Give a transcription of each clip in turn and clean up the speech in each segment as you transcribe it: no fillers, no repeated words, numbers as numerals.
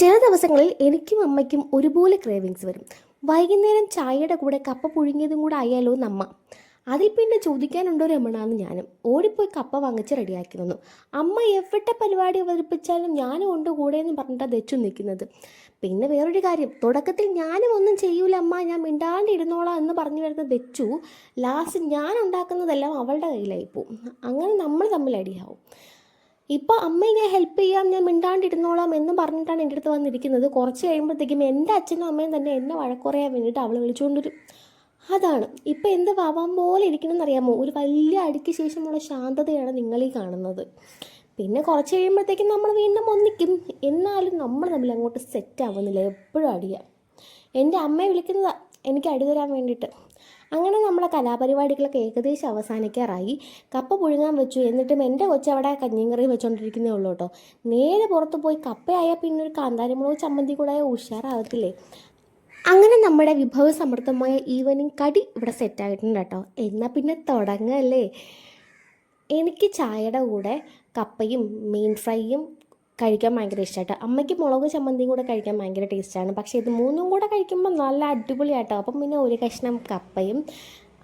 ചില ദിവസങ്ങളിൽ എനിക്കും അമ്മയ്ക്കും ഒരുപോലെ ക്രേവിങ്സ് വരും. വൈകുന്നേരം ചായയുടെ കൂടെ കപ്പ പുഴുങ്ങിയതും കൂടെ ആയാലോ എന്നമ്മ. അതിൽ പിന്നെ ചോദിക്കാനുണ്ടോ രമണാന്ന് ഞാനും. ഓടിപ്പോയി കപ്പ വാങ്ങിച്ച് റെഡിയാക്കി തന്നു. അമ്മ എവിടെ പരിപാടി അവതരിപ്പിച്ചാലും ഞാനും ഉണ്ട് കൂടെ എന്ന് പറഞ്ഞിട്ടാണ് ദച്ചു നിൽക്കുന്നത്. പിന്നെ വേറൊരു കാര്യം, തുടക്കത്തിൽ ഞാനും ഒന്നും ചെയ്യൂല അമ്മ, ഞാൻ മിണ്ടാണ്ട് ഇരുന്നോളാം എന്ന് പറഞ്ഞു വരുന്ന ദച്ചു ലാസ്റ്റ് ഞാൻ ഉണ്ടാക്കുന്നതെല്ലാം അവളുടെ കയ്യിലായി പോവും. അങ്ങനെ നമ്മൾ തമ്മിൽ അടിയാവും. ഇപ്പോൾ അമ്മയെ ഞാൻ ഹെൽപ്പ് ചെയ്യാം, ഞാൻ മിണ്ടാണ്ടിരുന്നോളാം എന്ന് പറഞ്ഞിട്ടാണ് എൻ്റെ അടുത്ത് വന്നിരിക്കുന്നത്. കുറച്ച് കഴിയുമ്പോഴത്തേക്കും എൻ്റെ അച്ഛനും അമ്മയും തന്നെ എന്നെ വഴക്കുറയാൻ വേണ്ടിയിട്ട് അവൾ വിളിച്ചുകൊണ്ടൊരു അതാണ് ഇപ്പം എന്ത് വാവാൻ പോലെ ഇരിക്കണമെന്നറിയാമോ. ഒരു വലിയ അടിക്ക് ശേഷമുള്ള ശാന്തതയാണ് നിങ്ങളീ കാണുന്നത്. പിന്നെ കുറച്ച് കഴിയുമ്പോഴത്തേക്കും നമ്മൾ വീണ്ടും ഒന്നിക്കും. എന്നാലും നമ്മൾ തമ്മിൽ അങ്ങോട്ട് സെറ്റ് ആവുന്നില്ല, എപ്പോഴും അടിയാണ്. എൻ്റെ അമ്മയെ വിളിക്കുന്നതാണ് എനിക്ക് അടി തരാൻ വേണ്ടിയിട്ട്. അങ്ങനെ നമ്മളെ കലാപരിപാടികളൊക്കെ ഏകദേശം അവസാനിക്കാറായി. കപ്പ പുഴുങ്ങാൻ വെച്ചു. എന്നിട്ടും എൻ്റെ കൊച്ചവിടെ കഞ്ഞിയും കറി വെച്ചുകൊണ്ടിരിക്കുന്നേ ഉള്ളൂ കേട്ടോ. നേരെ പുറത്ത് പോയി കപ്പയായാൽ പിന്നെ ഒരു കാന്താരിമുളക് ചമ്മന്തി കൂടെ ഉഷാറാകത്തില്ലേ. അങ്ങനെ നമ്മുടെ വിഭവസമൃദ്ധമായ ഈവനിങ് കടി ഇവിടെ സെറ്റായിട്ടുണ്ട് കേട്ടോ. എന്നാൽ പിന്നെ തുടങ്ങല്ലേ. എനിക്ക് ചായയുടെ കൂടെ കപ്പയും മീൻ ഫ്രൈയും കഴിക്കാൻ ഭയങ്കര ഇഷ്ടമായിട്ടോ. അമ്മയ്ക്ക് മുളക് ചമ്മന്തിയും കൂടെ കഴിക്കാൻ ഭയങ്കര ടേസ്റ്റാണ്. പക്ഷേ ഇത് മൂന്നും കൂടെ കഴിക്കുമ്പോൾ നല്ല അടിപൊളിയാട്ടോ. അപ്പം പിന്നെ ഒരു കഷ്ണം കപ്പയും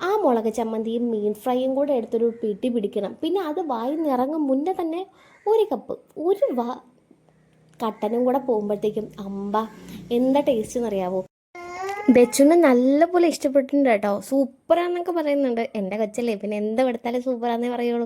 ആ മുളക് ചമ്മന്തിയും മീൻ ഫ്രൈയും കൂടെ എടുത്തൊരു പിടി പിടിക്കണം. പിന്നെ അത് വായി നിറങ്ങും മുന്നേ തന്നെ ഒരു കപ്പ് ഒരു കട്ടനും കൂടെ പോകുമ്പോഴത്തേക്കും അമ്പ എന്താ ടേസ്റ്റ് എന്നറിയാവോ. ദച്ചുന് നല്ലപോലെ ഇഷ്ടപ്പെട്ടിട്ടുണ്ട് കേട്ടോ. സൂപ്പറാന്നൊക്കെ പറയുന്നുണ്ട്. എൻ്റെ കൊച്ചല്ലേ, പിന്നെ എന്താ എടുത്താലും സൂപ്പറാന്നേ പറയുള്ളൂ.